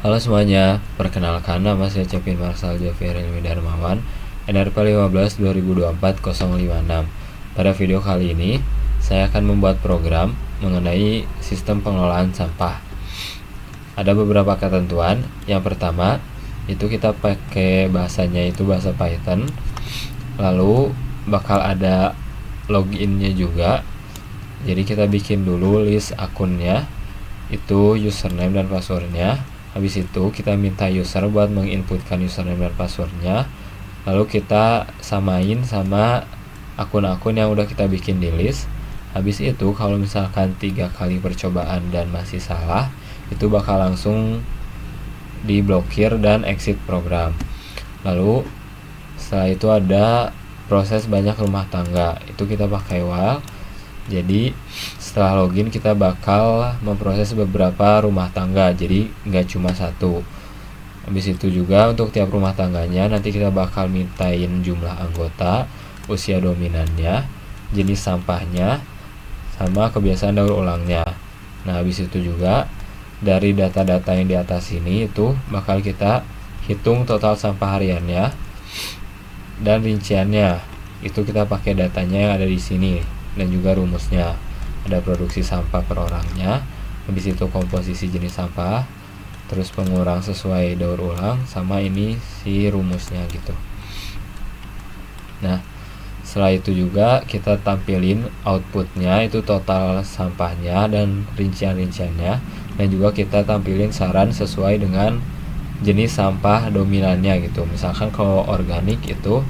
Halo semuanya, perkenalkan nama saya Cepin Marsal Jafir Ilmi Darmawan, NRP 15 2024 056. Pada video kali ini, saya akan membuat program mengenai sistem pengelolaan sampah. Ada beberapa ketentuan. Yang pertama, itu kita pakai bahasanya itu bahasa Python. Lalu bakal ada loginnya juga. Jadi kita bikin dulu list akunnya, itu username dan passwordnya. Habis itu kita minta user buat menginputkan username dan passwordnya. Lalu kita samain sama akun-akun yang udah kita bikin di list. Habis itu kalau misalkan 3 kali percobaan dan masih salah, itu bakal langsung diblokir dan exit program. Lalu setelah itu ada proses banyak rumah tangga, itu kita pakai while. Jadi setelah login kita bakal memproses beberapa rumah tangga, jadi nggak cuma satu. Habis itu juga untuk tiap rumah tangganya nanti kita bakal mintain jumlah anggota, usia dominannya, jenis sampahnya, sama kebiasaan daur ulangnya. Nah habis itu juga dari data-data yang di atas ini itu bakal kita hitung total sampah hariannya dan rinciannya. Itu kita pakai datanya yang ada di sini dan juga rumusnya. Ada produksi sampah per orangnya, habis itu komposisi jenis sampah, terus pengurang sesuai daur ulang, sama ini si rumusnya gitu. Nah setelah itu juga kita tampilin outputnya, itu total sampahnya dan rincian-rinciannya, dan juga kita tampilin saran sesuai dengan jenis sampah dominannya gitu. Misalkan kalau organik itu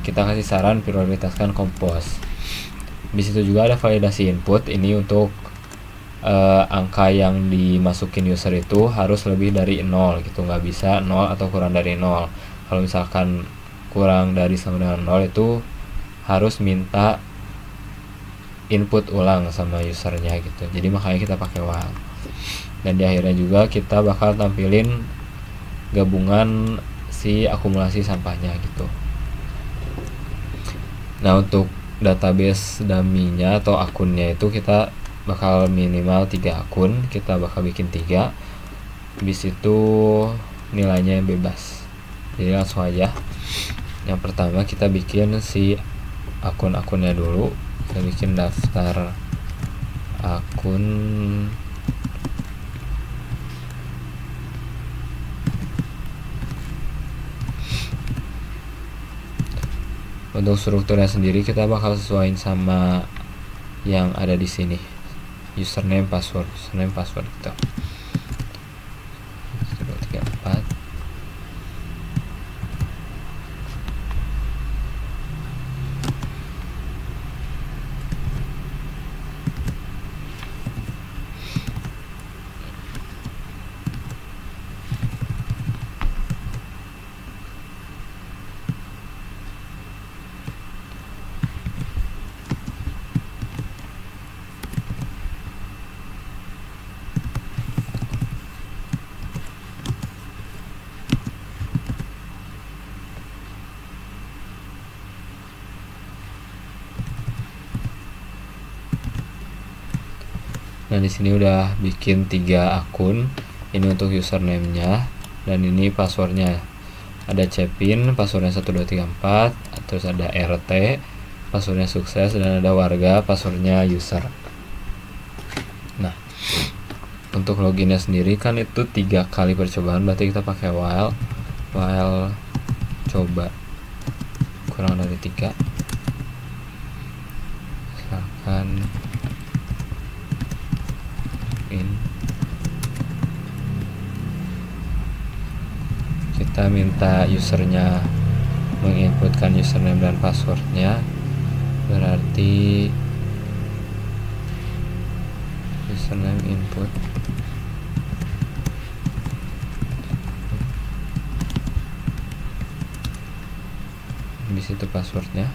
kita kasih saran prioritaskan kompos. Di situ juga ada validasi input, ini untuk angka yang dimasukin user itu harus lebih dari 0 gitu, nggak bisa 0 atau kurang dari 0. Kalau misalkan kurang dari sama dengan 0 itu harus minta input ulang sama usernya gitu. Jadi makanya kita pakai while. Dan di akhirnya juga kita bakal tampilin gabungan si akumulasi sampahnya gitu. Nah untuk database dummy-nya atau akunnya itu kita bakal minimal 3 akun, kita bakal bikin 3. Habis itu nilainya yang bebas. Jadi langsung aja. Yang pertama kita bikin si akun-akunnya dulu. Kita bikin daftar akun untuk strukturnya sendiri kita bakal sesuaiin sama yang ada di sini, username password gitu. 1 2 3 4. Nah di sini udah bikin 3 akun. Ini untuk username-nya dan ini passwordnya. Ada Cepin, passwordnya 1234, terus ada RT, passwordnya sukses, dan ada warga, passwordnya user. Nah untuk loginnya sendiri kan itu 3 kali percobaan, berarti kita pakai while coba kurang dari 3. Misalkan kita minta usernya menginputkan username dan passwordnya, berarti username input, di situ passwordnya.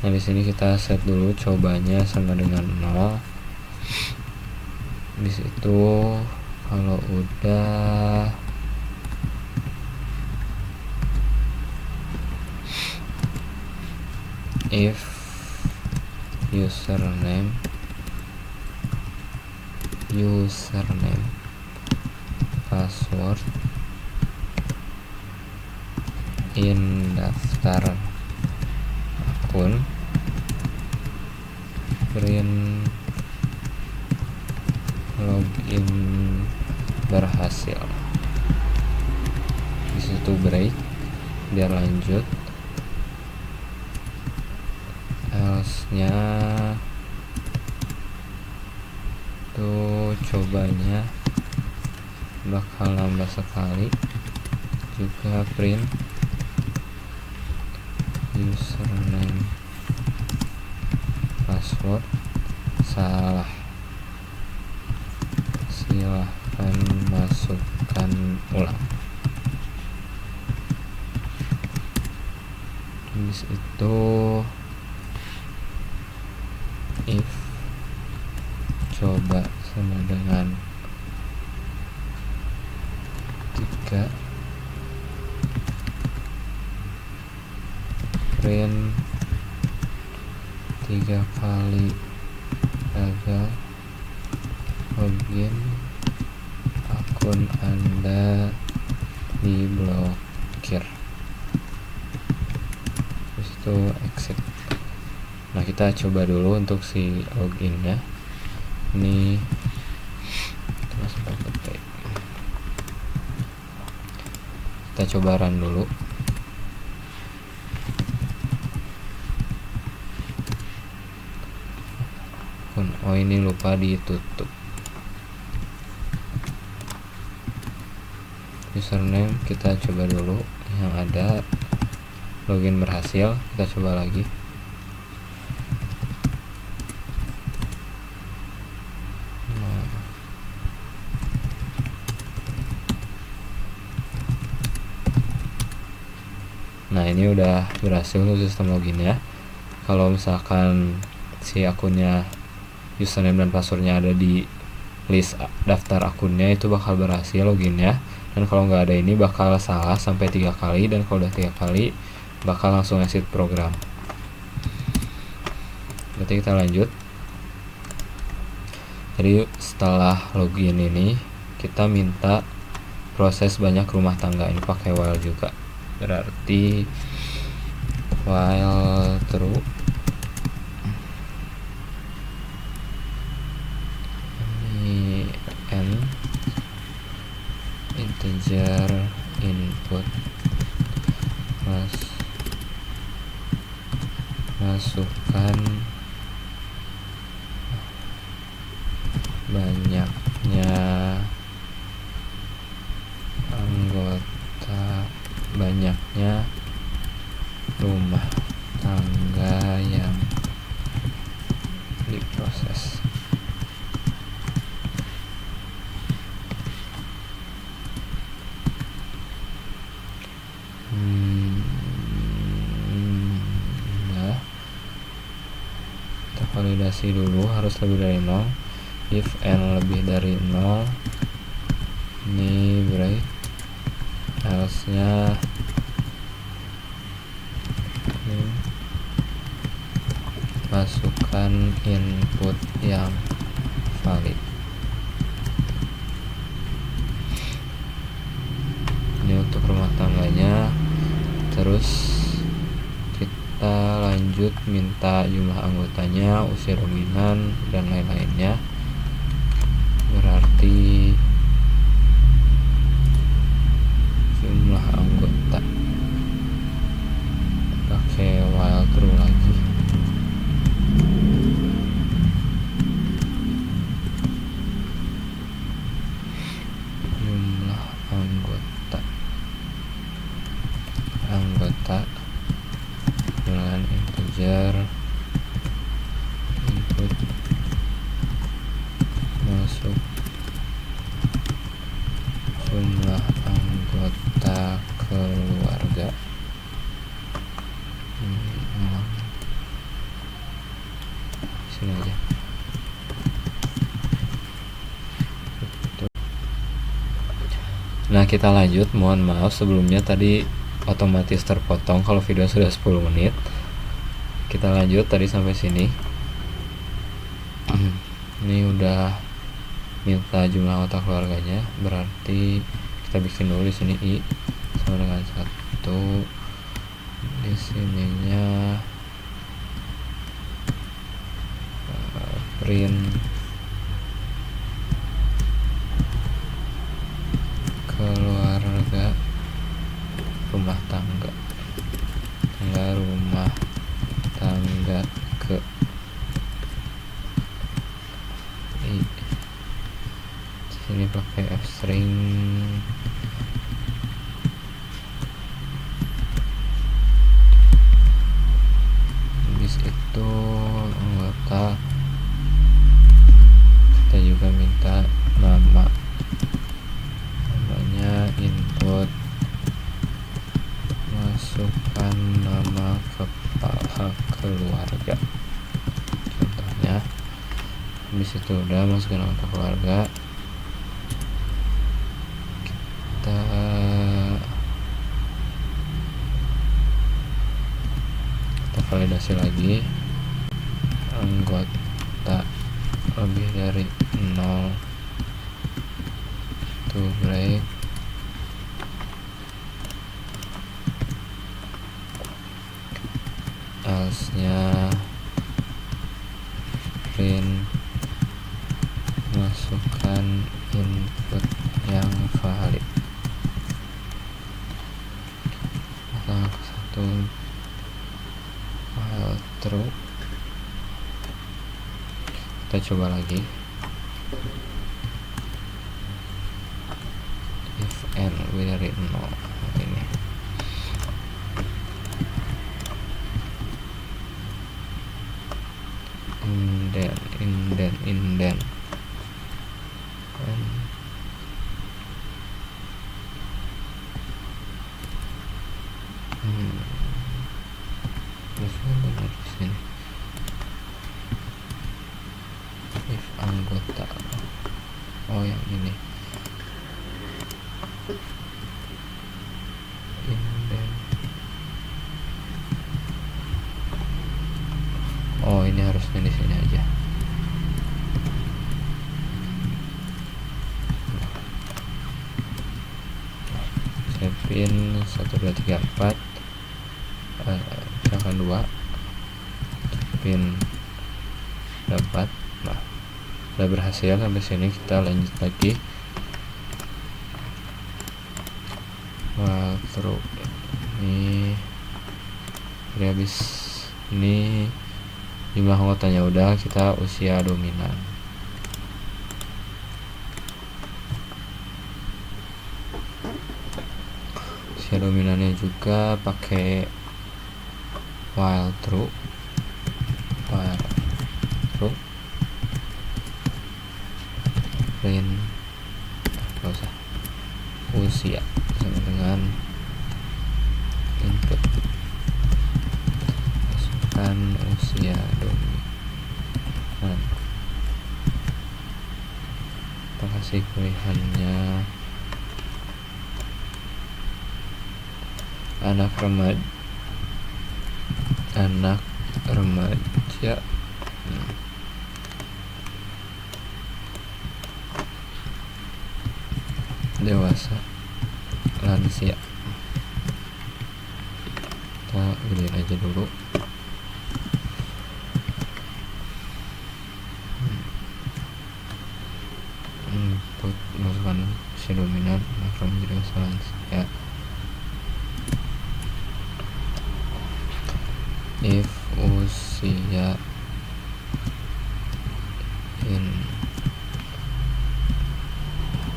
Nah di sini kita set dulu cobanya sama dengan 0. Di situ Kalau udah if username password in daftar akun print login berhasil. Disitu break biar lanjut. Else nya tuh cobanya bakal nambah sekali. Juga print username password salah, silahkan masukkan ulang. Habis itu if coba sama dengan 3 print 3 kali gagal login, akun Anda diblokir. Terus itu exit. Nah, kita coba dulu untuk si loginnya. Ini masuk pakai. Kita coba run dulu. Oh, ini lupa ditutup. Username kita coba dulu yang ada login berhasil. Kita coba lagi. Nah, ini udah berhasil untuk sistem login ya. Kalau misalkan si akunnya, username dan passwordnya ada di list daftar akunnya, itu bakal berhasil loginnya. Dan kalau nggak ada ini bakal salah sampai 3 kali, dan kalau udah 3 kali bakal langsung exit program. Berarti kita lanjut. Jadi setelah login ini kita minta proses banyak rumah tangga. Ini pakai while juga. Berarti while true ini n integer input masukkan banyaknya rumah tangga yang diproses. Nah, kita validasi dulu, harus lebih dari 0. If n lebih dari 0, ini break. Else nya masukkan input yang valid. Ini untuk rumah tangganya. Terus kita lanjut minta jumlah anggotanya, usia dominan, dan lain-lainnya. Berarti jumlah anggota pakai while true lagi. Jumlah anggota dengan integer input masuk jumlah anggota keluarga. Sini aja. Nah, kita lanjut. Mohon maaf sebelumnya tadi otomatis terpotong kalau video sudah 10 menit. Kita lanjut tadi sampai sini. Ini udah minta jumlah anggota keluarganya, berarti kita bikin dulu di sini I sama dengan 1. Di sininya print keluarga rumah tangga ke I. Sini pakai F string. Habis itu anggota kita juga minta namanya input, masukkan nama kepala keluarga contohnya. Habis itu udah masukkan anggota keluarga, kita validasi lagi. Anggota lebih dari 0 to break. Else nya print masukkan input yang valid. Pasang ke 1 while true. Kita coba lagi. If n lebih dari 0. Ini indent benar di sini. If anggota, yang ini indent. Ini harusnya di sini aja. Pin 1 2 3 4 misalkan 2 pin dapat. Nah, udah berhasil sampai sini. Kita lanjut lagi. Terus ini habis ini jumlah anggotanya udah, kita usia dominan. Usia dominannya juga pakai while true print usia sama dengan input, masukkan usia dominan. Kita kasih pilihannya anak remaja, dewasa, lansia. Kita gedein aja dulu. Input masukkan usia dominan, anak remaja, dewasa, lansia. If usia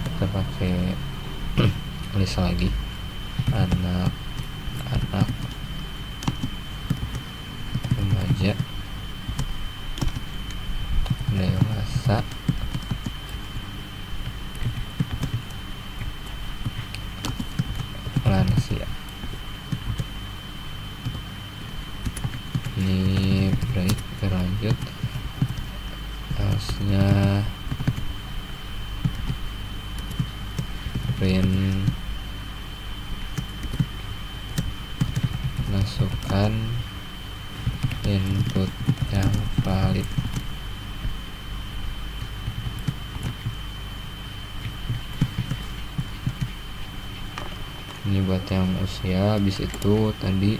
kita pakai list lagi, anak remaja, dewasa, lansia. Ini break, berlanjut. Harusnya print, masukkan input yang valid. Ini buat yang usia. Habis itu tadi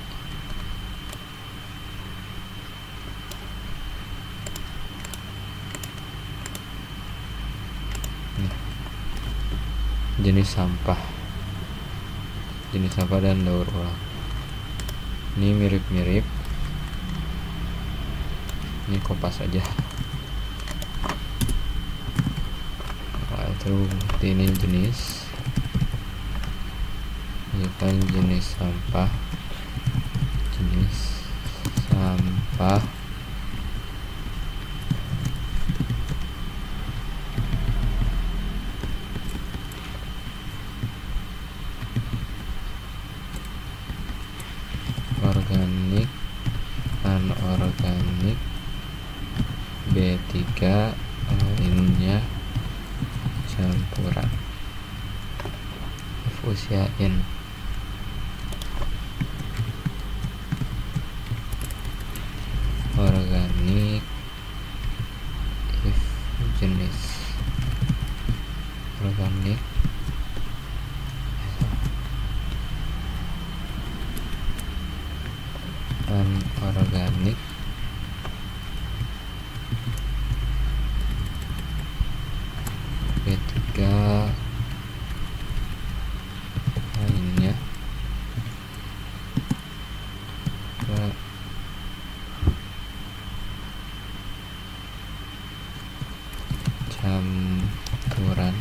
jenis sampah dan daur ulang. Ini mirip-mirip, ini kopas aja. Nah, itu ini jenis sampah, organik, anorganik, B3 lainnya campuran, usiain. Organik if jenis organik anorganik B3 lainnya campuran.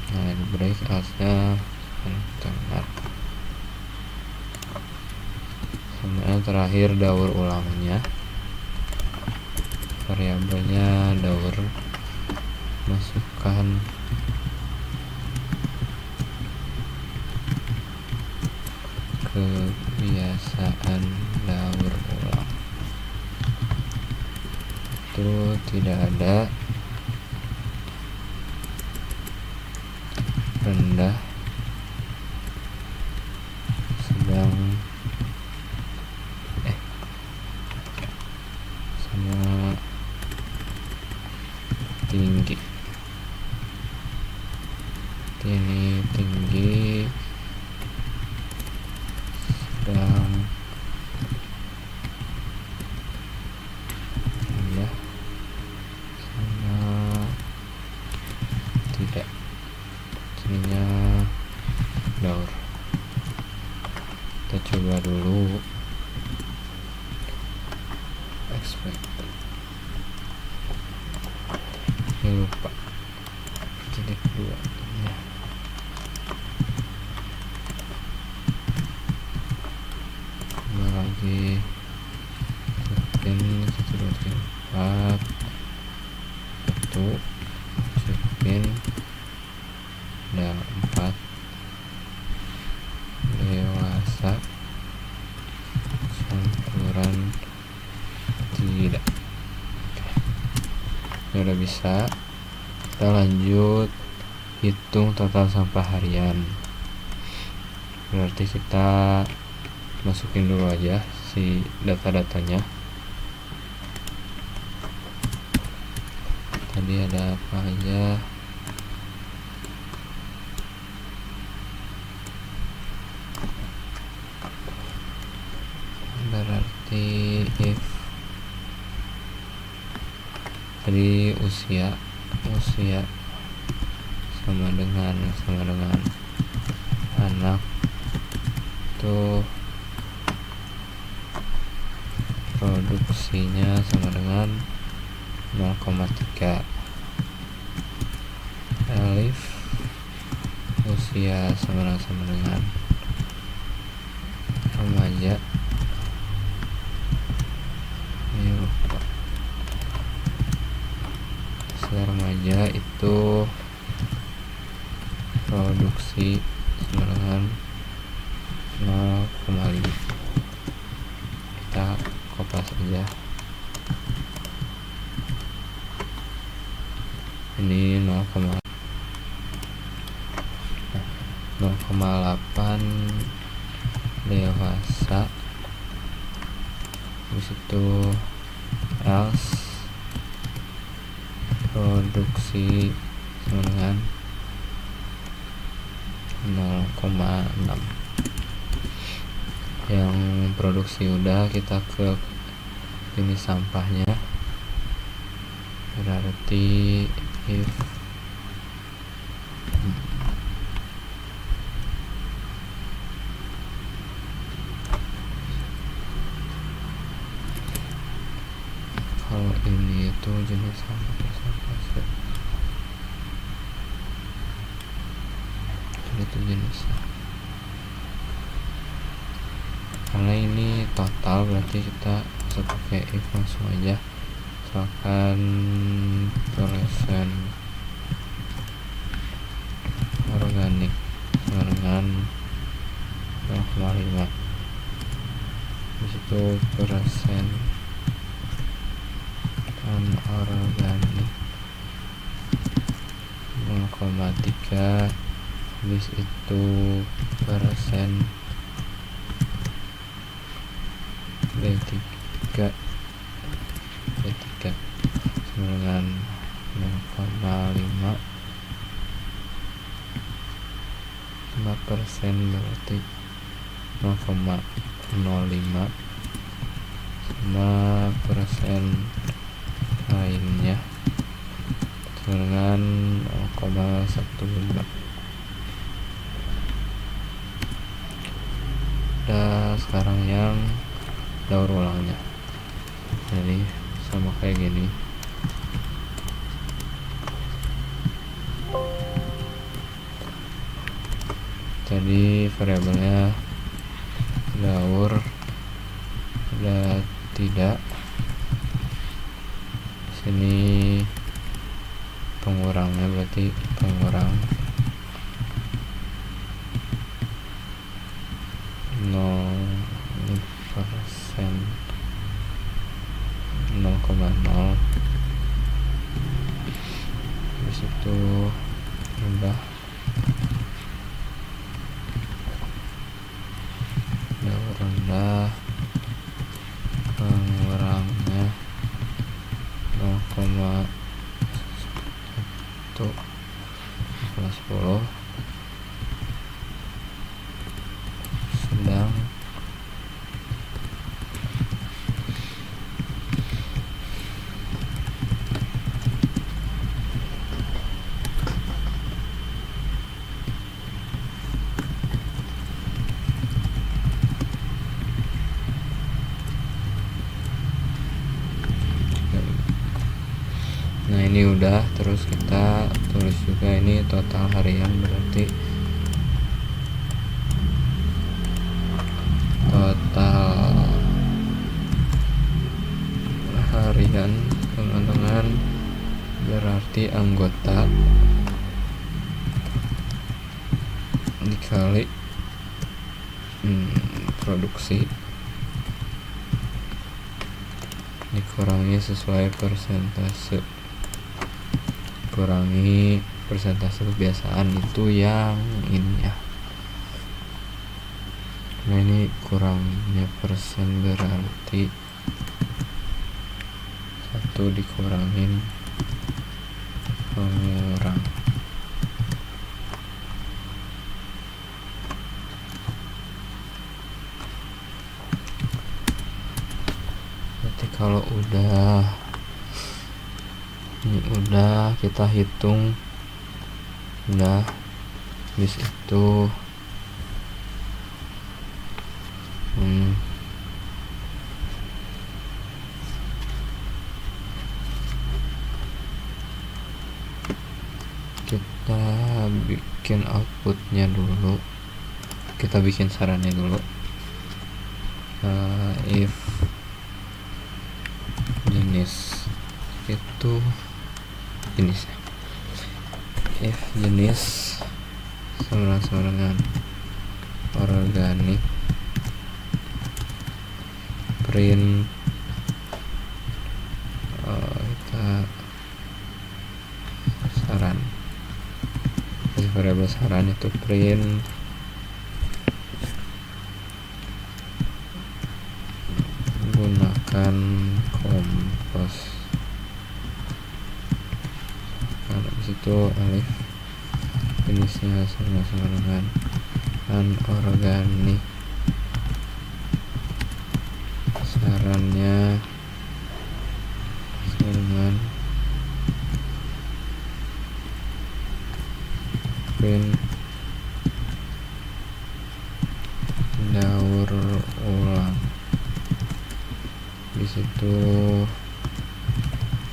Nah, di break else-nya tengah. Sama terakhir daur ulangnya, variabelnya daur, masukkan kebiasaan daur ulang. Itu tidak ada, rendah, sedang, sama tinggi. Ini tinggi, sedang, rendah, sama tidak. Ininya daur. Kita coba dulu expect. Ini lupa titik 2 ya. Coba lagi setting 1 2 3 4 1 setting ada 4 dewasa campuran tidak. Ini udah bisa. Kita lanjut hitung total sampah harian. Berarti kita masukin dulu aja si data-datanya. Tadi ada apa aja? Berarti if tadi usia sama dengan anak tuh produksinya sama dengan 0,3. Elif usia sama dengan remaja. Ini lupa. Usia remaja itu produksi sama dengan 0,5. Kita kopas aja. Ini 0,5. 0,8 dewasa. Habis itu else produksi sama dengan 0,6. Yang produksi udah, kita ke jenis sampahnya. Berarti if kalau ini itu jenis sampah persentase, itu jenisnya. Karena ini total, berarti kita bisa pakai if langsung aja. Misalkan persen organik dengan 0,5. Disitu persen organik 0,3. Habis itu persen B3 dengan 0,5. 5% berarti 0,05 sama persen lainnya dengan 0,15. Dan sekarang yang daur ulangnya, jadi sama kayak gini. Jadi variabelnya daur ada tidak, sini pengurangnya berarti pengurang 0%, 0,0. Habis itu tambah daur rendah, pengurangnya 0,1/10, sedang nah ini udah. Terus kita tulis juga ini total harian, berarti total harian dengan berarti anggota dikali produksi dikurangi sesuai persentase, kurangi persentase kebiasaan itu yang ini ya. Nah ini kurangnya persen berarti 1 dikurangin pengurang. Berarti kalau ini udah kita hitung udah, habis itu kita bikin outputnya dulu, kita bikin sarannya dulu. If jenis itu jenisnya, if jenis sama dengan organik, print kita saran variabel saran itu print gunakan kompos. Nah, habis itu alif jenisnya sama-sama dengan anorganik, sarannya dengan print daur ulang. Di situ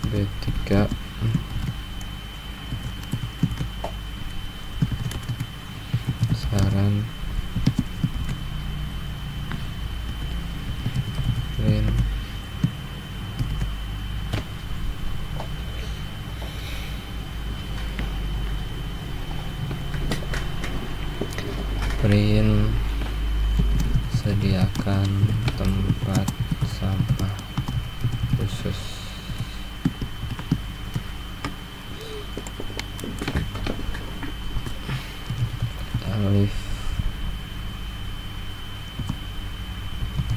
B3 saran print sediakan tempat sampah khusus. Alif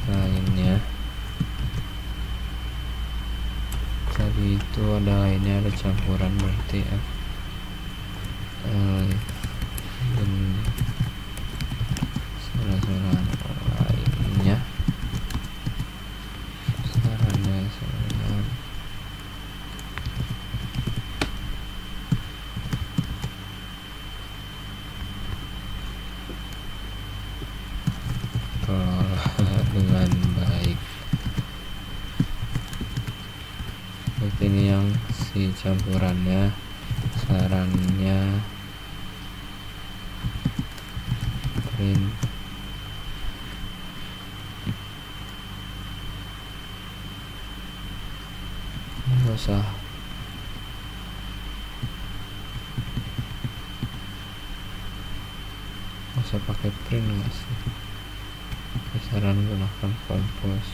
lainnya, tadi itu ada lainnya, ada campuran berarti alif dan saran lainnya, sarannya saran kelola dengan baik. Berarti ini yang si campurannya, sarannya print nggak usah pakai print nggak sih, saran gunakan kompos.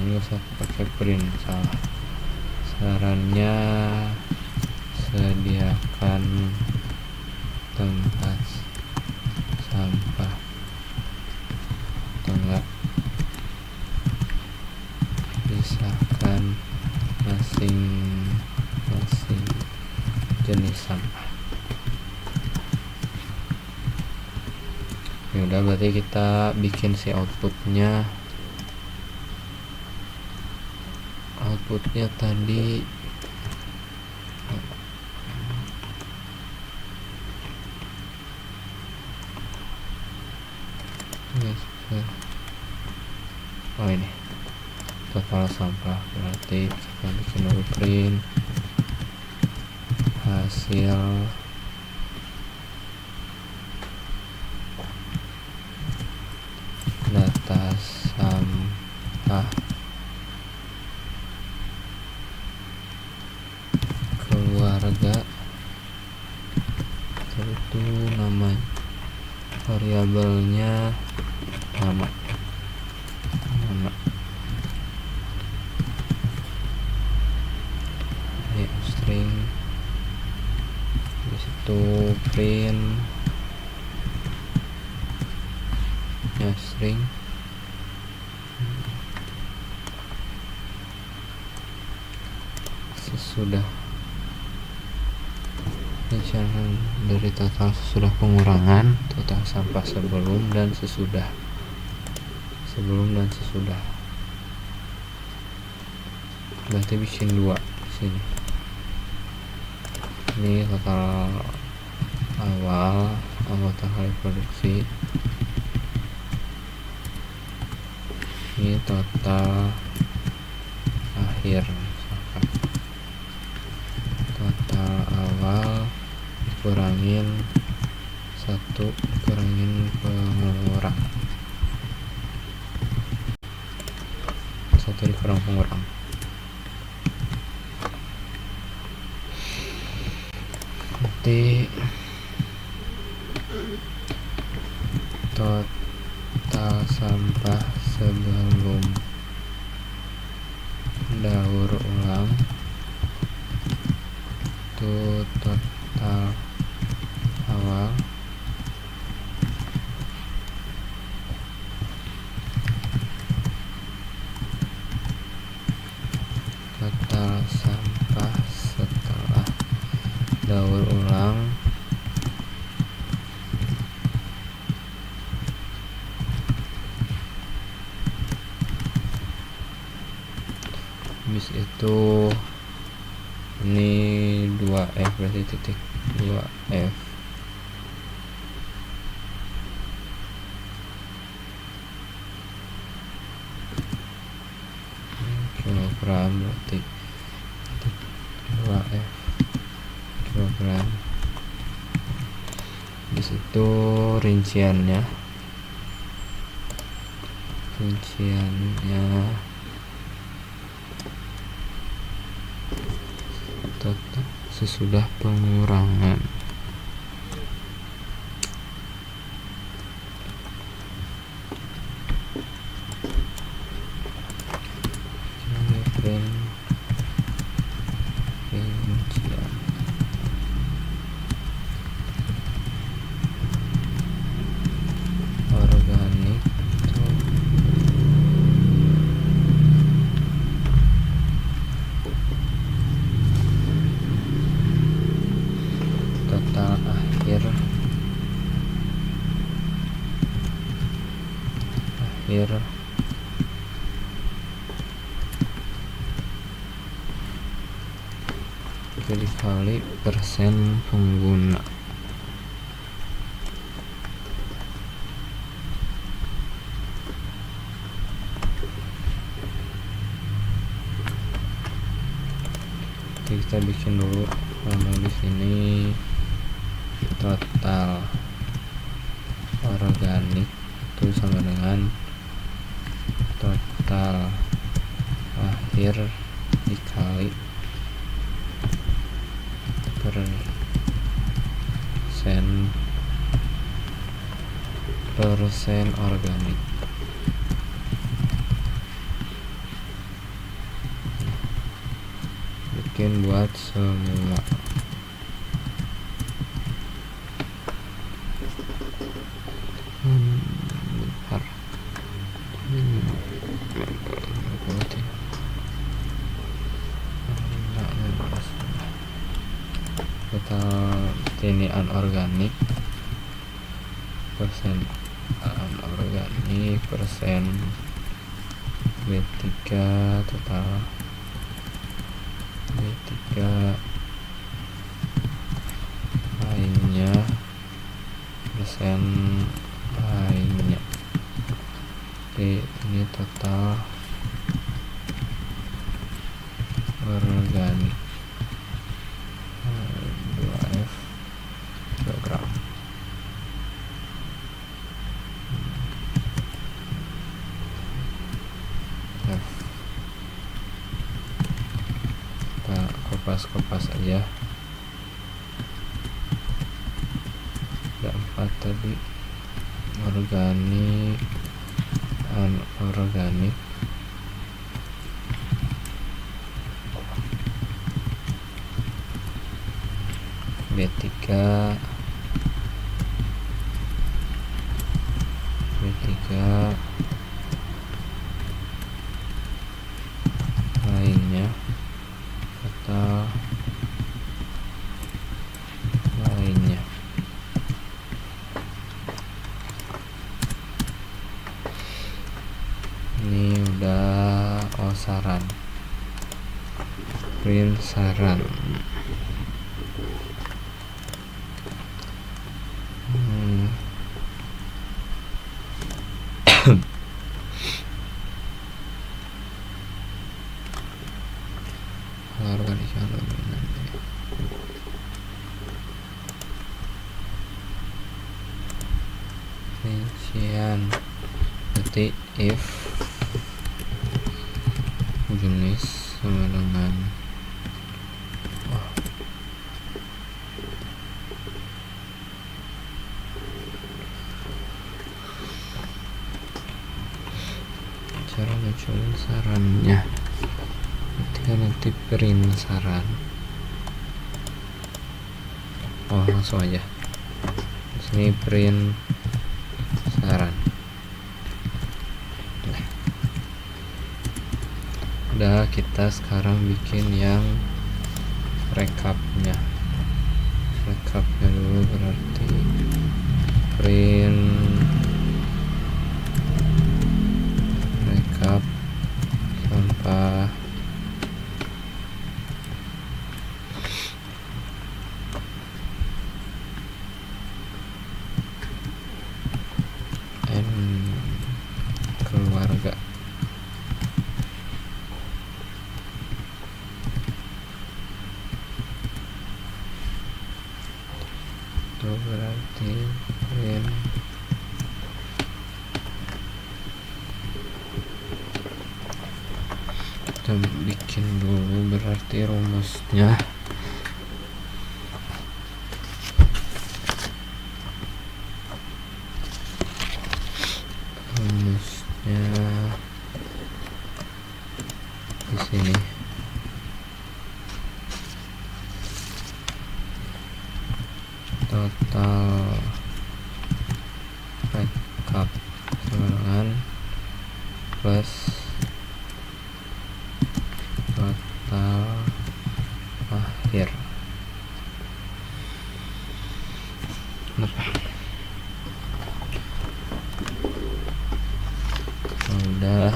Ini usah pakai print, salah. Sarannya sediakan tempat sampah atau enggak pisahkan masing-masing jenis sampah. Ya udah, berarti kita bikin si outputnya tadi oh ini total sampah, berarti kita bikin dulu print hasil data sampah keluarga, itu nama variabelnya nama string, di situ print string sesudah misalkan dari total sesudah pengurangan, total sampah sebelum dan sesudah, berarti bikin dua sini. Ini total awal anggota kali produksi, ini total akhir, total awal dikurangin 1 dikurangin pengurang. 1 dikurang pengurang. Nanti total sampah sebelum daur ulang itu total awal total sampah setelah daur ulang habis itu ini 2F berarti titik 2F kilogram berarti 2F kilogram. Di situ rinciannya total sesudah pengurangan. Rincian organik total akhir itu dikali persen pengguna. Jadi kita bikin dulu di sini total organik itu sama dengan total akhir dikali persen organik. Bikin buat semua. Bentar. Total ini anorganik persen anorganik persen B3 total B3 lainnya persen lainnya. Oke, ini total organik 2F kilogram. Kita kopas aja. Ada 4 tadi, organik, anorganik, B3 lainnya total lainnya. Ini udah saran print saran. Rincian berarti if jenis sama dengan cara munculin sarannya. Ketika nanti print saran, langsung aja di sini print saran. Udah, kita sekarang bikin yang recapnya dulu, berarti print recap sampah keluarga. Itu berarti print kita bikin dulu berarti rumusnya. Di sini total recap dengan plus total akhir. Udah,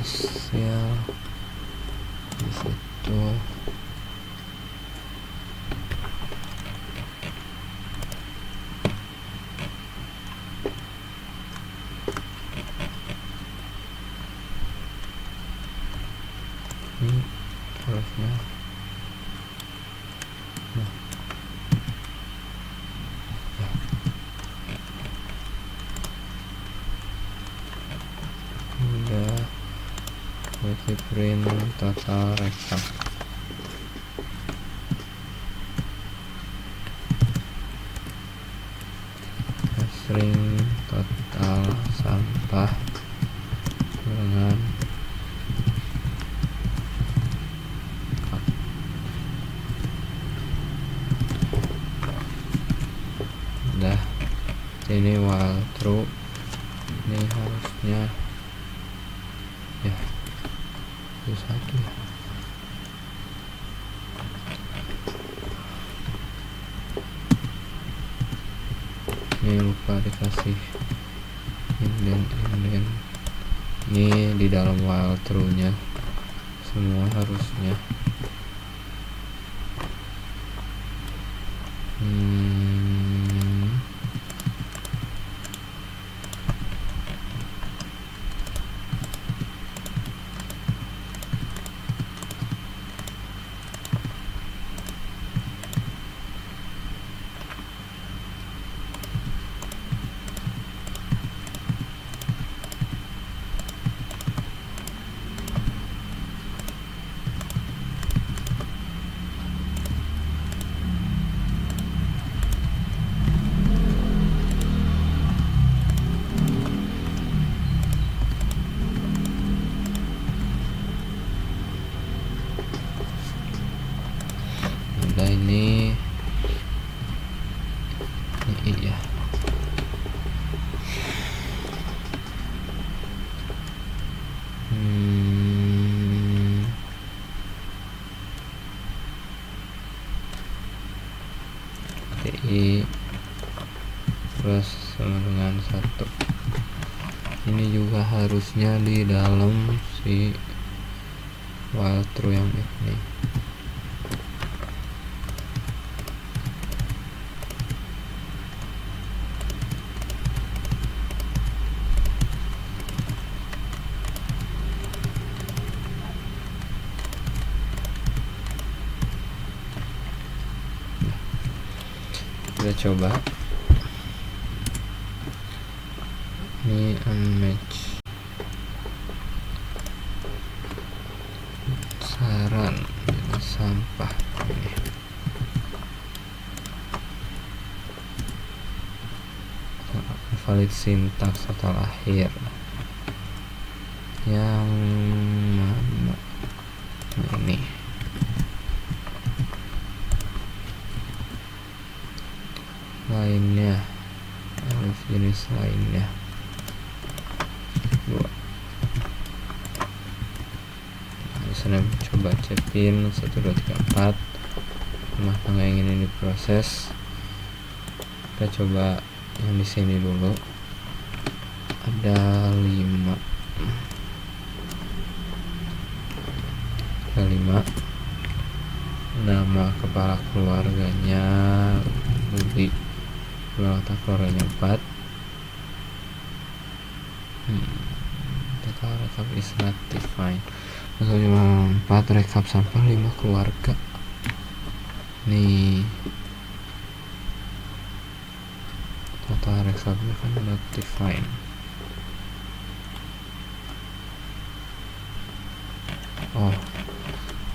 hasil di situ. Ini harusnya udah berarti print total recap. String total sampah dengan udah. Ini while true, ini harusnya ya itu satu ya. Ini lupa dikasih indent. Ini di dalam while true nya semua harusnya udah. Ini iya TI plus sama dengan 1. Ini juga harusnya di dalam si while true yang ini. Kita coba. Ini unmatch. sampah ini. Valid sintaks total akhir yang mana? Ini lainnya, harus jenis lainnya 2. Saya coba cekin 1 2 3 4 rumah tangga yang ini diproses. Kita coba yang di sini dulu, ada 5. Nama kepala keluarganya Budi, anggota keluarganya 4. Total rekap is not defined. 4 rekap sampah 5 keluarga nih. Total rekapnya kan not defined. Oh,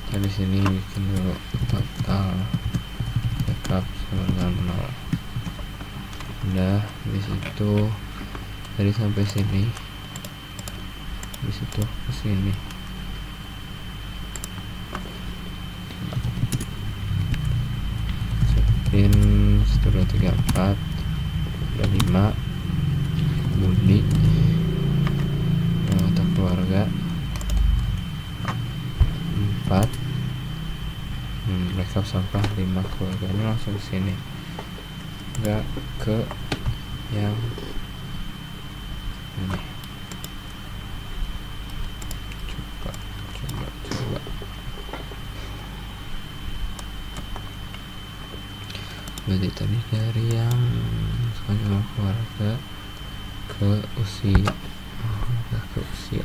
dari sini bikin dulu total rekap sama dengan 0. Udah di situ dari sampai sini, di situ ke sini. Cekin 1 2 3 4 ada 5 Budi, anggota keluarga 4. Rekap sampah 5 keluarganya langsung ke sini, enggak ke yang ini. Coba berarti tadi dari yang sekarang keluarga ke usia, ke usia.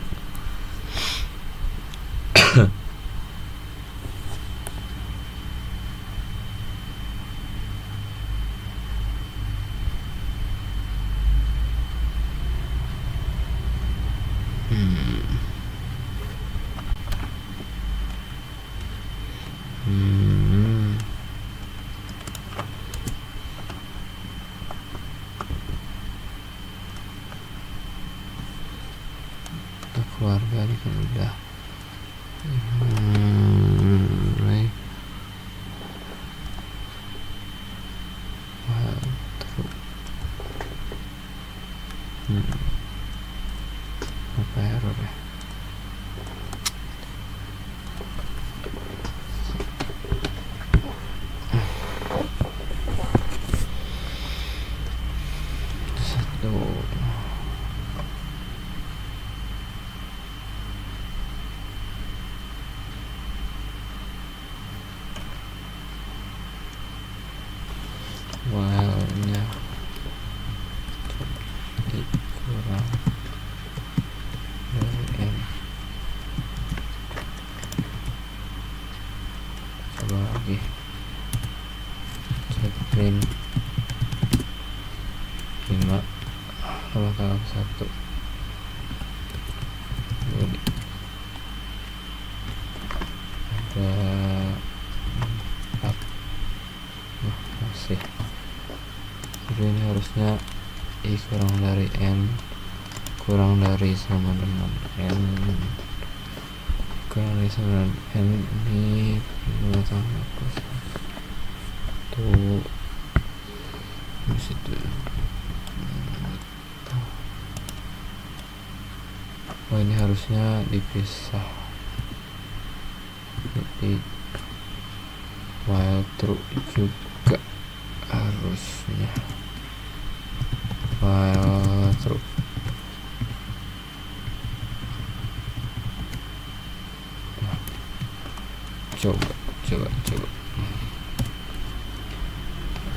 Keluarga ini kan udah right. Apa error ya? While-nya kurang dari N. Coba lagi cekin 5 kalau 1 Budi, ada 4. Masih. Jadi ini harusnya I kurang dari N kurang dari sama dengan N kurang dari sama dengan N ini 2 tambah plus 1 di situ. Oh, ini harusnya dipisah, jadi while true juga harusnya while true. Coba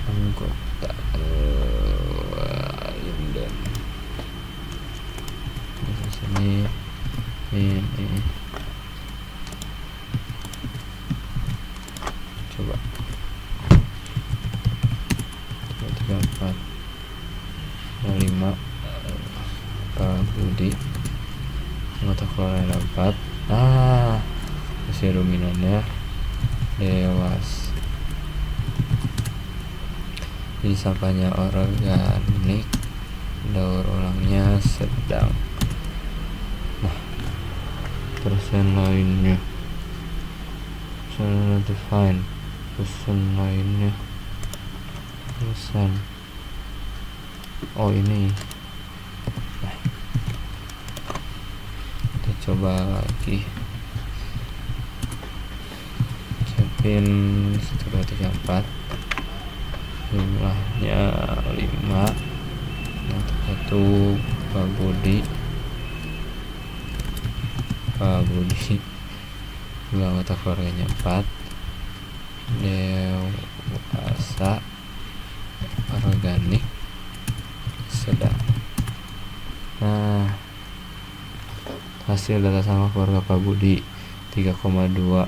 anggota Linden di sini ini. Coba 3 4 5 Pak Budi, anggota keluarga 4. Masih dominannya dewasa. Jadi sampahnya organik, daur ulangnya sedang. Nah, persen lainnya define, persen lainnya persen. Oh ini. Nah, kita coba lagi. Cepin 1 2 3 4, jumlahnya 5. Satu Pak Budi dua anggota keluarganya 4, dewasa, organik, sedang. Nah, hasil data sama keluarga Pak Budi 3,2.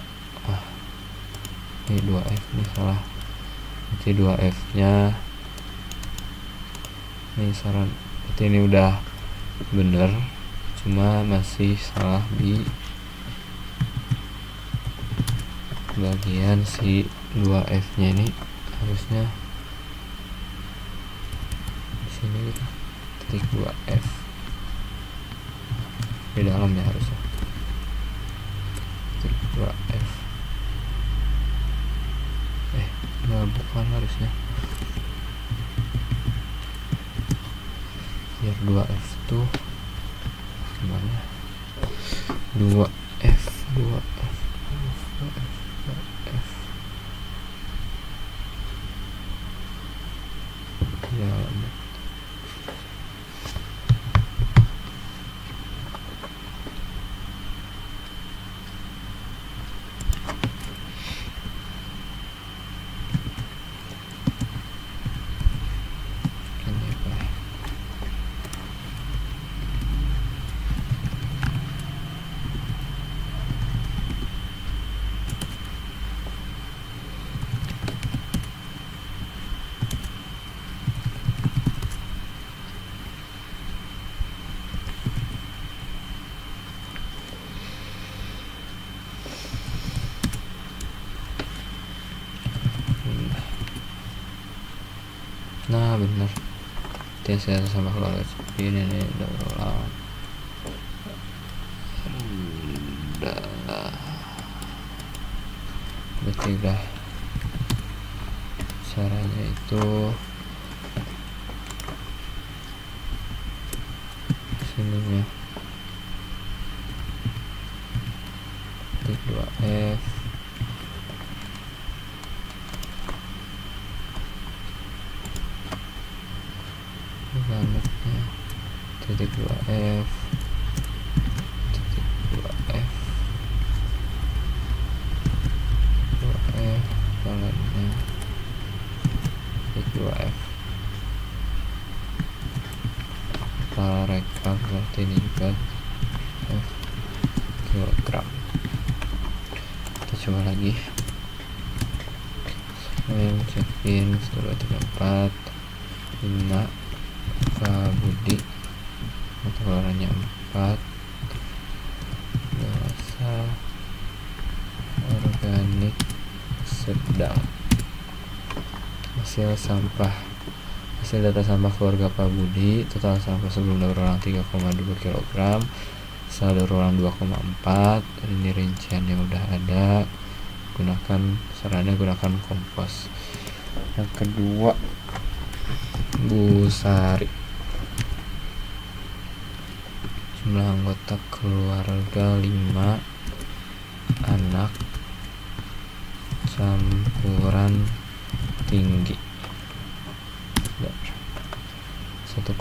Ini 2F nih salah. Nanti 2F nya ini saran. Berarti ini udah bener, cuma masih salah di bagian si 2F nya ini. Harusnya di sini gitu, titik 2F di dalam ya, harusnya titik 2F. Bukan, harusnya biar 2F tuh gimana, 2F ya. Nah bener, saya sama keluarga ini nih daur ulang. Berarti udah caranya itu sininya titik 2F bangetnya, titik 2F titik 2F 2F bangetnya, titik 2F. Kepala rekap berarti ini juga F kilogram. Kita coba lagi. Saya cekin 1 2 3 4 5 Pak Budi, keluarannya 4, dewasa, organik, sedang. Hasil data sampah keluarga Pak Budi, total sampah sebelum daur ulang 3,2 kg, setelah daur ulang 2,4. Ini rincian yang udah ada. Gunakan kompos. Yang kedua, Bu Sari, jumlah anggota keluarga 5, anak, campuran tinggi 1,5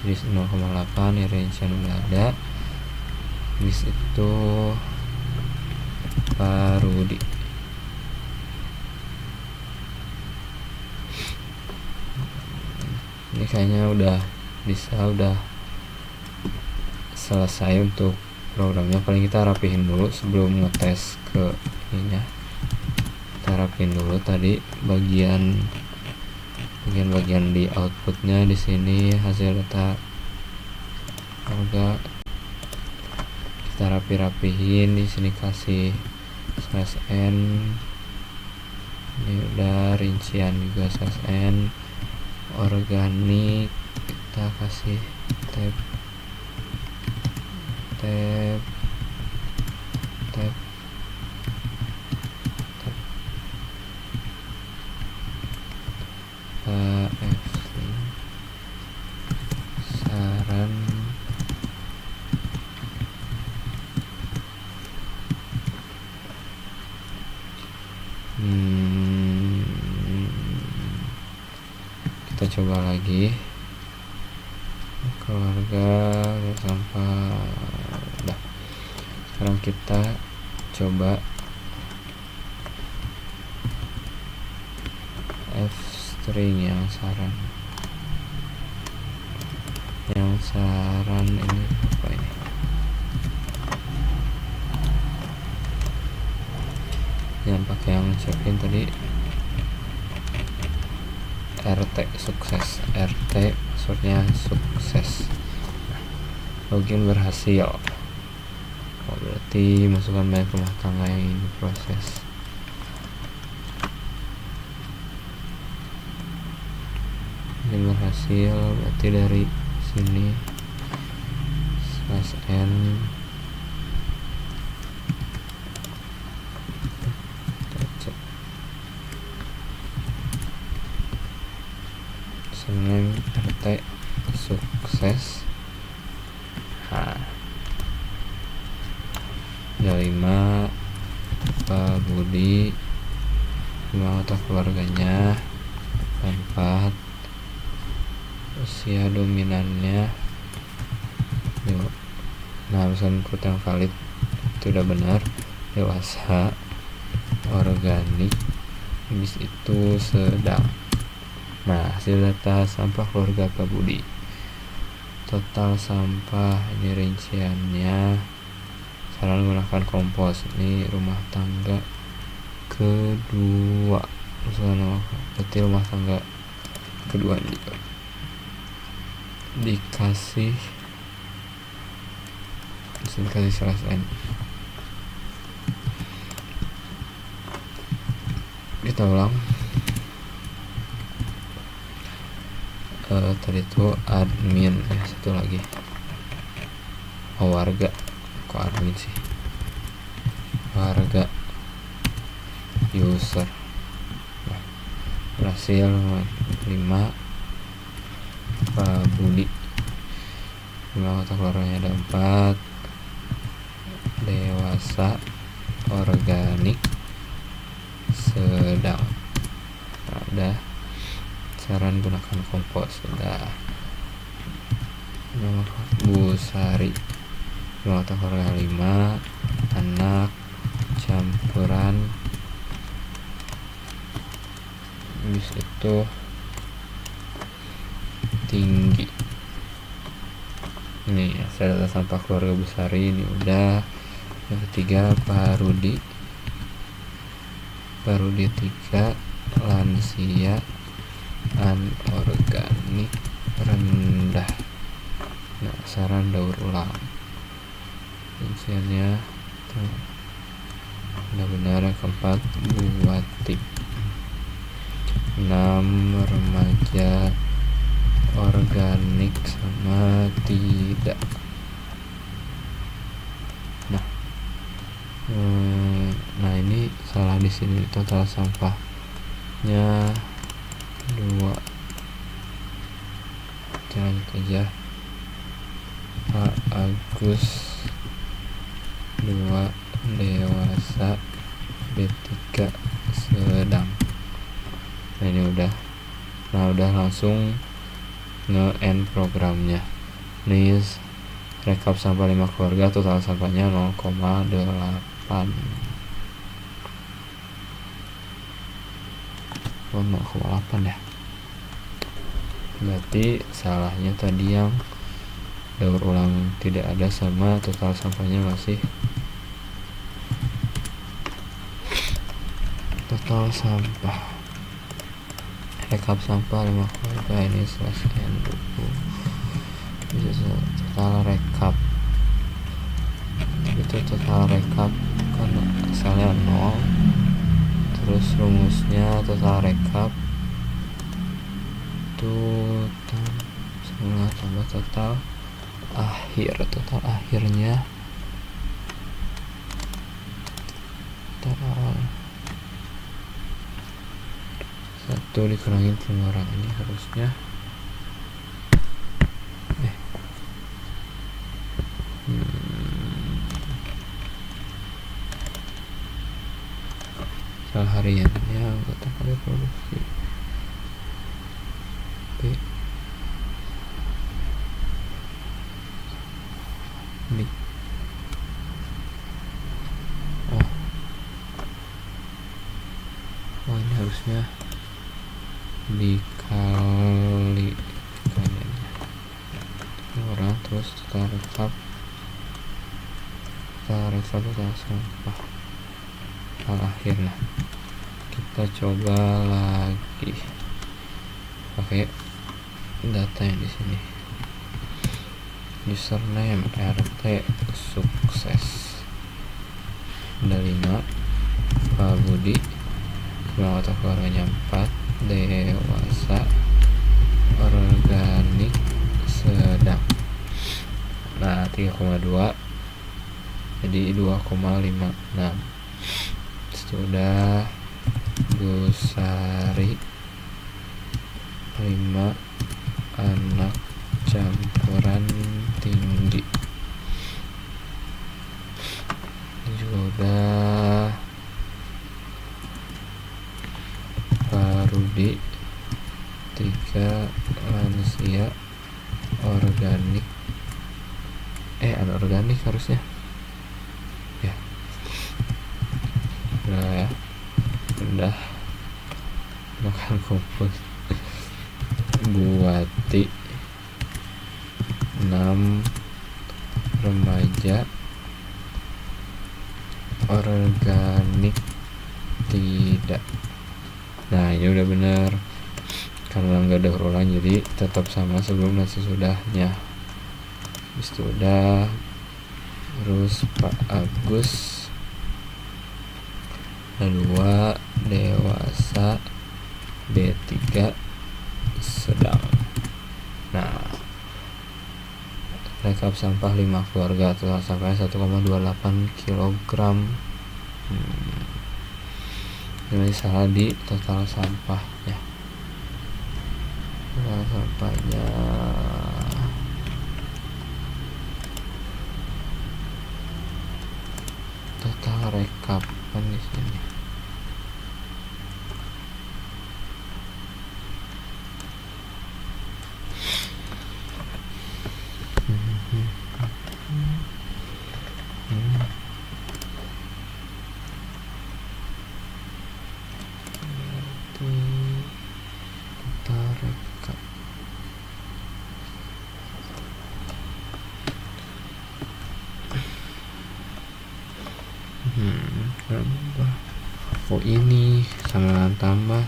jadi 0,8. ya rincian udah ada. Habis itu Pak Rudi, ini kayaknya udah selesai untuk programnya. Paling kita rapihin dulu sebelum ngetes ke ininya. Kita rapihin dulu tadi bagian di outputnya. Di sini hasil data harga kita rapihin. Di sini kasih slash n. Ini udah rincian juga slash n. Organik kita kasih tab saran kita coba lagi keluarga sampah. Udah, sekarang kita coba f string yang saran ini apa ini? Yang pakai yang check-in tadi RT sukses, RT maksudnya sukses, login berhasil. Berarti masukkan banyak rumah tangga yang ini proses. Login berhasil berarti dari sini slash n username RT sukses. Ada 5 Pak Budi, 5 anggota keluarganya, 4 usia dominannya. Nah, misalnya input yang valid itu udah benar, dewasa, organik, habis itu sedang. Nah, hasil data sampah keluarga Pak Budi, total sampah ini rinciannya. Saran menggunakan kompos, ini rumah tangga kedua, berarti rumah tangga kedua juga dikasih slash n. Kita ulang. Tadi itu admin, satu lagi warga, kok admin sih, warga user. Berhasil 5 Pak Budi, 5 anggota keluarganya ada 4, dewasa, organik, sedang. Nah, udah. Saran gunakan kompos udah. Bu Sari, 5 anggota keluarga 5, anak campuran, habis itu tinggi. Ini saya data sampah keluarga Bu Sari ini udah. Yang ketiga Pak Rudi 3, lansia, anorganik, rendah. Nah, saran daur ulang rinciannya udah benar. Yang keempat buat tip 6 remaja, organik sama tidak. Nah ini salah di sini, total sampahnya 2. Lanjut aja. Pak Agus 2, dewasa, B3, sedang. Nah ini udah. Nah udah langsung nge-end programnya. Nih rekap sampah 5 keluarga, total sampahnya 0,8. 0,8 ya. Berarti salahnya tadi yang daur ulang tidak ada, sama total sampahnya masih. Total sampah, rekap sampah 5 keluarga ini slash n dulu. Total rekap itu total rekap kan Excelnya 0. Terus rumusnya total rekap itu tambah total akhirnya total 1 dikurangin pengeluaran ini harusnya salah hariannya anggota kali produksi B ini ini harusnya dikali orang terus total rekap total sampah akhir. Nah, kita coba lagi pakai data yang di sini. Username RT sukses ada 5, Pak Budi, anggota keluarganya 4, dewasa, organik sedang. Nah, 3,2 jadi 2,56. Sudah Gusari 5 anak campuran tinggi juga udah. Pak Rudi 3 lansia organik ada organik harusnya ya. Udah ya, udah makan kumpul. Buati 6 remaja organik tidak. Nah, ini udah bener karena nggak ada ulang jadi tetap sama sebelum dan sesudahnya. Itu udah. Terus Pak Agus ada 2, dewasa, B3 sedang. Nah, rekap sampah 5 keluarga, total sampahnya 1,28 kg. Ini salah di total sampah ya. Total sampahnya total rekap kan di sini. Total rekap ini sama dengan tambah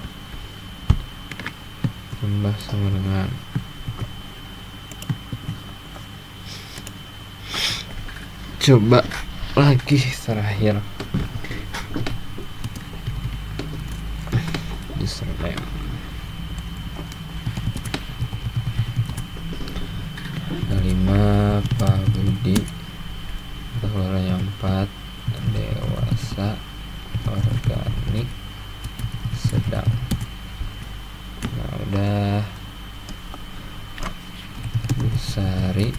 sama dengan coba lagi terakhir username ada 5, Pak Budi, keluarganya 4, dewasa, organik sedang. Nah, udah. Busari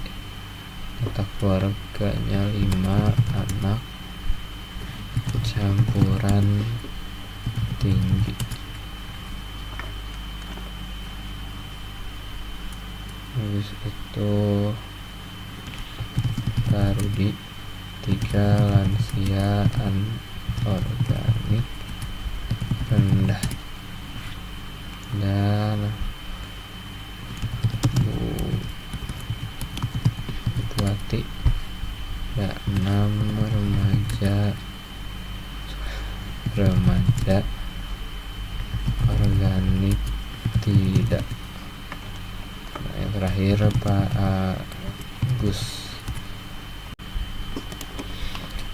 kata keluarganya 5 anak campuran tinggi. Habis itu Tarudi 3 lansia organik rendah. Dan Buati ada 6 remaja organik tidak. Nah, yang terakhir Pak Agus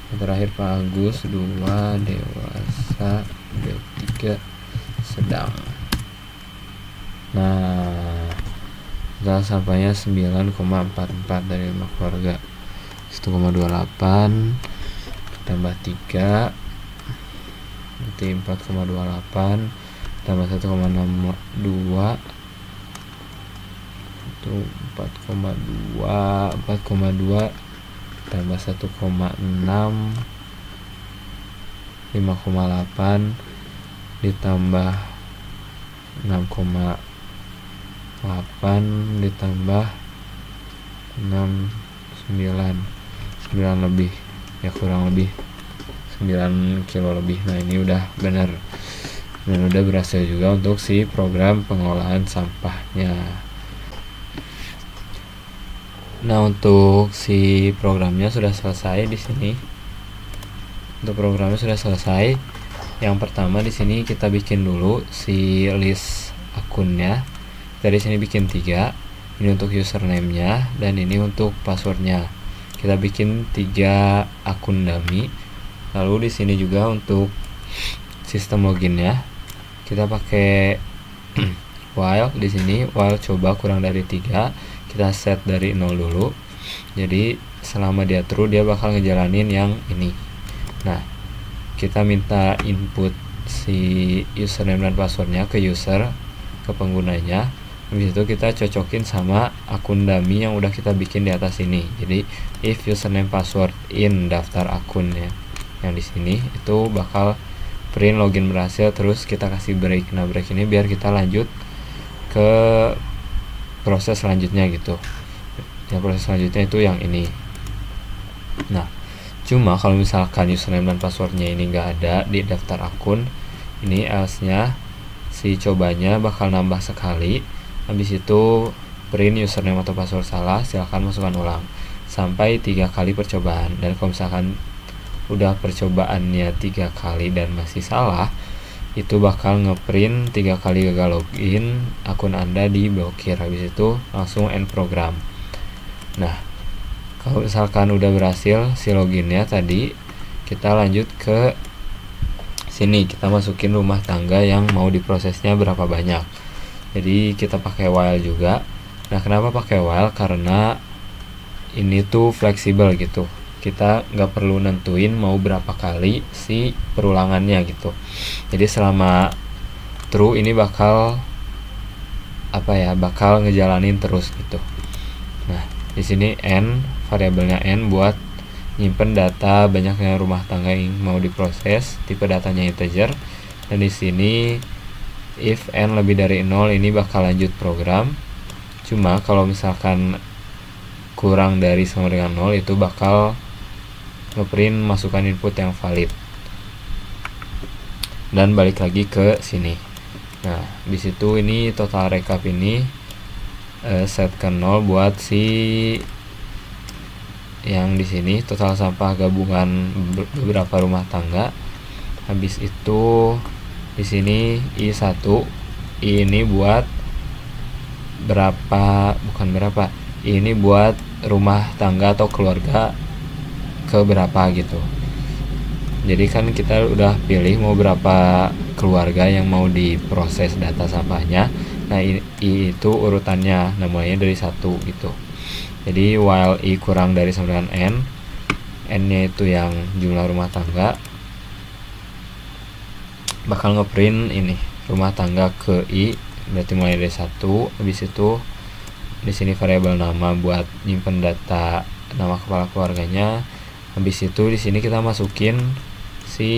Yang terakhir Pak Agus 2 dewasa B3 sedang. Nah, total sampahnya 9,44 dari 5 keluarga. 1,28 tambah 3 berarti 4,28 tambah 1,62 itu 4,2 tambah 1,6 5,8 ditambah 6,8 ditambah 6 9 lebih ya, kurang lebih 9 kilo lebih. Nah ini udah benar dan udah berhasil juga untuk si program pengolahan sampahnya. Nah untuk si programnya sudah selesai di sini. Untuk programnya sudah selesai. Yang pertama di sini kita bikin dulu si list akunnya. Dari sini bikin 3. Ini untuk username-nya dan ini untuk passwordnya. Kita bikin 3 akun dummy. Lalu di sini juga untuk sistem loginnya kita pakai while. Di sini while coba kurang dari 3, kita set dari 0 dulu. Jadi selama dia true dia bakal ngejalanin yang ini. Nah, kita minta input si username dan passwordnya ke user, ke penggunanya. Habis itu kita cocokin sama akun dummy yang udah kita bikin di atas ini. Jadi if username password in daftar akunnya yang di sini itu bakal print login berhasil, terus kita kasih break. Nah break ini biar kita lanjut ke proses selanjutnya gitu. Ya proses selanjutnya itu yang ini. Nah cuma kalau misalkan username dan passwordnya ini nggak ada di daftar akun, ini else-nya si cobanya bakal nambah sekali. Habis itu print username atau password salah, silahkan masukkan ulang sampai 3 kali percobaan. Dan kalau misalkan udah percobaannya 3 kali dan masih salah, itu bakal ngeprint 3 kali gagal login, akun Anda diblokir. Habis itu langsung end program. Nah kalau misalkan udah berhasil si loginnya tadi, kita lanjut ke sini, kita masukin rumah tangga yang mau diprosesnya berapa banyak. Jadi kita pakai while juga. Nah kenapa pakai while? Karena ini tuh fleksibel gitu, kita nggak perlu nentuin mau berapa kali si perulangannya gitu. Jadi selama true ini bakal bakal ngejalanin terus gitu. Nah di sini n, variabelnya n buat nyimpen data banyaknya rumah tangga yang mau diproses, tipe datanya integer. Dan di sini if n lebih dari 0 ini bakal lanjut program. Cuma kalau misalkan kurang dari sama dengan 0 itu bakal ngeprint masukkan input yang valid. Dan balik lagi ke sini. Nah di situ ini total recap ini set ke 0 buat si yang di sini total sampah gabungan beberapa rumah tangga. Habis itu di sini I1 ini buat ini buat rumah tangga atau keluarga ke berapa gitu. Jadi kan kita udah pilih mau berapa keluarga yang mau diproses data sampahnya. Nah itu urutannya namanya dari 1 gitu. Jadi while i kurang dari sama dengan n nya itu yang jumlah rumah tangga, bakal ngeprint ini rumah tangga ke i, berarti mulai dari 1. Habis itu di sini variabel nama buat nyimpen data nama kepala keluarganya. Habis itu di sini kita masukin si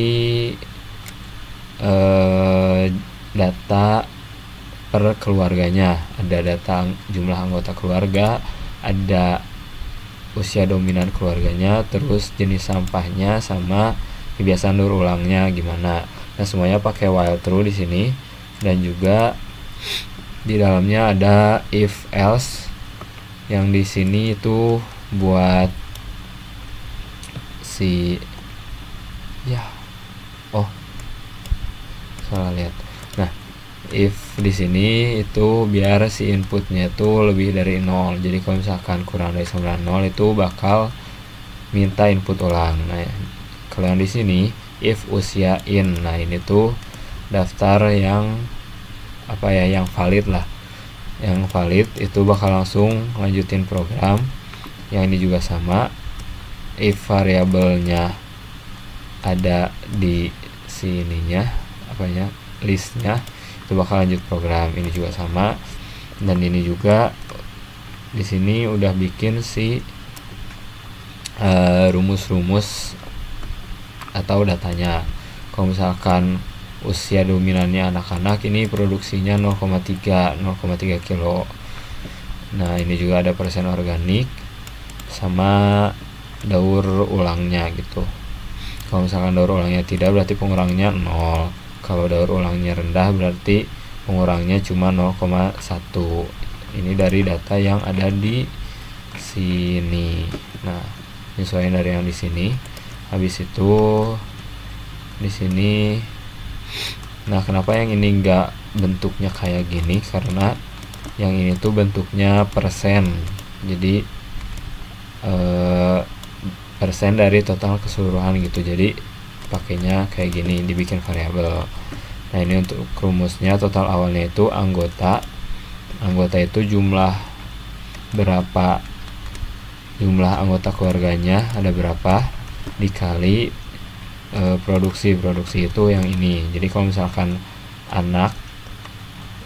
data per keluarganya. Ada data jumlah anggota keluarga, ada usia dominan keluarganya, terus jenis sampahnya sama kebiasaan daur ulangnya gimana. Nah semuanya pakai while true di sini. Dan juga di dalamnya ada if else yang di sini itu buat si salah lihat. Nah if di sini itu biar si inputnya itu lebih dari 0. Jadi kalau misalkan kurang dari 0 itu bakal minta input ulang. Nah kalau yang di sini if usia in, nah ini tuh daftar yang yang valid lah. Yang valid itu bakal langsung lanjutin program. Yang ini juga sama, if variabelnya ada di sininya listnya, itu bakal lanjut program. Ini juga sama, dan ini juga di sini udah bikin si rumus-rumus atau datanya. Kalau misalkan usia dominannya anak-anak, ini produksinya 0,3 kilo. Nah ini juga ada persen organik sama daur ulangnya gitu. Kalau misalkan daur ulangnya tidak, berarti pengurangnya 0. Kalau daur ulangnya rendah, berarti pengurangnya cuma 0,1. Ini dari data yang ada di sini. Nah penyesuaian dari yang di sini. Habis itu di sini, nah kenapa yang ini enggak bentuknya kayak gini, karena yang ini tuh bentuknya persen. Jadi persen dari total keseluruhan gitu, jadi pakainya kayak gini, dibikin variabel. Nah ini untuk rumusnya, total awalnya itu anggota itu jumlah anggota keluarganya ada berapa dikali produksi itu yang ini. Jadi kalau misalkan anak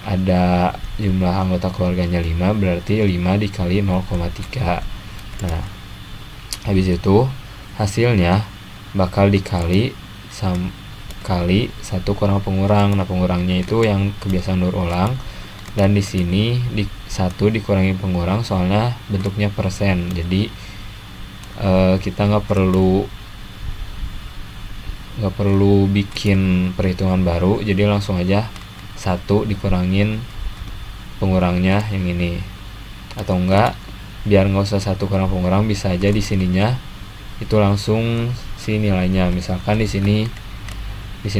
ada jumlah anggota keluarganya 5, berarti 5 dikali 0,3. Nah habis itu hasilnya bakal dikali kali 1 kurang pengurang. Nah pengurangnya itu yang kebiasaan daur ulang, dan di sini 1 dikurangi pengurang soalnya bentuknya persen. Jadi kita nggak perlu bikin perhitungan baru, jadi langsung aja 1 dikurangin pengurangnya yang ini. Atau enggak, biar nggak usah 1 kurang pengurang, bisa aja di sininya itu langsung si nilainya. Misalkan di sini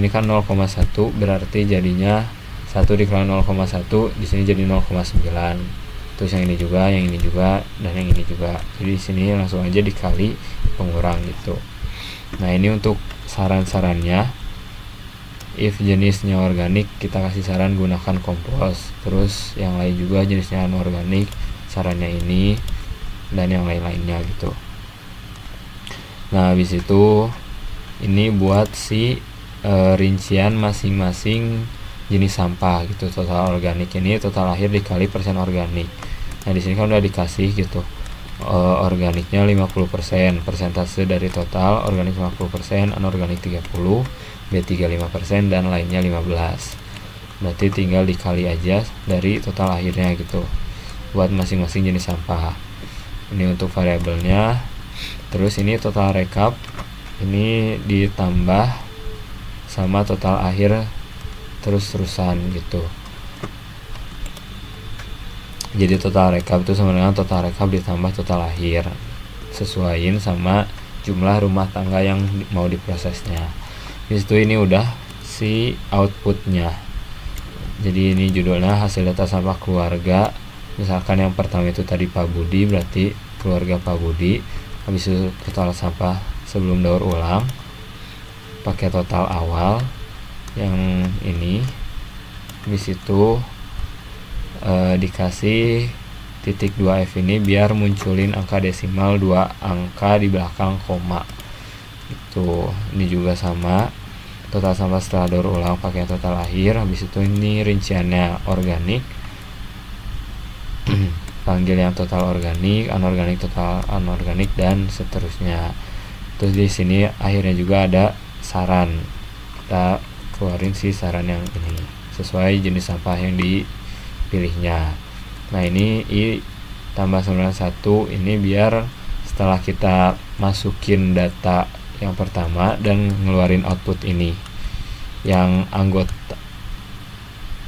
kan 0,1, berarti jadinya 1 dikurangi 0,1, di sini jadi 0,9. Terus yang ini juga, dan yang ini juga. Jadi di sini langsung aja dikali pengurang gitu. Nah ini untuk saran-sarannya. If jenisnya organik, kita kasih saran gunakan kompos. Terus yang lain juga jenisnya anorganik, sarannya ini, dan yang lain-lainnya gitu. Nah habis itu ini buat si rincian masing-masing jenis sampah gitu. Total organik ini total akhir dikali persen organik. Nah di sini kan udah dikasih gitu, organiknya 50%, persentase dari total organik 50%, anorganik 30%, B3 5%, dan lainnya 15%. Berarti tinggal dikali aja dari total akhirnya gitu buat masing-masing jenis sampah. Ini untuk variabelnya. Terus ini total rekap, ini ditambah sama total akhir terus-terusan gitu. Jadi total rekap itu sama dengan total rekap ditambah total akhir, sesuaiin sama jumlah rumah tangga yang mau diprosesnya. Disitu ini udah si outputnya. Jadi ini judulnya hasil data sampah keluarga. Misalkan yang pertama itu tadi Pak Budi, berarti keluarga Pak Budi. Habis itu total sampah sebelum daur ulang, pakai total awal yang ini. Habis itu dikasih titik 2F ini biar munculin angka desimal 2 angka di belakang koma. Itu ini juga sama, total sampah setelah daur ulang pakai total akhir. Habis itu ini rinciannya organik, panggil yang total organik, anorganik total anorganik, dan seterusnya. Terus di sini akhirnya juga ada saran, kita keluarin si saran yang ini sesuai jenis sampah yang dipilihnya. Nah ini I tambah 91 ini biar setelah kita masukin data yang pertama dan ngeluarin output ini, yang anggota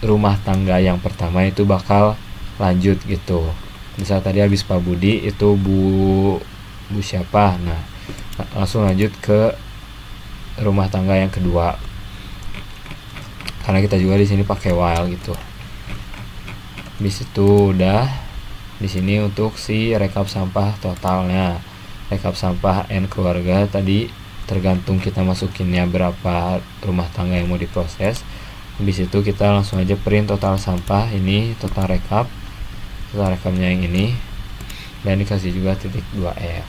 rumah tangga yang pertama itu bakal lanjut gitu. Misal tadi habis Pak Budi itu Bu siapa, nah langsung lanjut ke rumah tangga yang kedua, karena kita juga di sini pakai while gitu. Habis itu udah di sini untuk si rekap sampah totalnya, rekap sampah N keluarga tadi tergantung kita masukinnya berapa rumah tangga yang mau diproses. Habis itu kita langsung aja print total sampah, ini total rekamnya yang ini, dan dikasih juga titik 2F.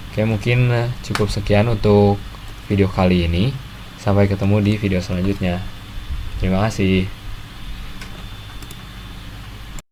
Oke, mungkin cukup sekian untuk video kali ini. Sampai ketemu di video selanjutnya. Terima kasih.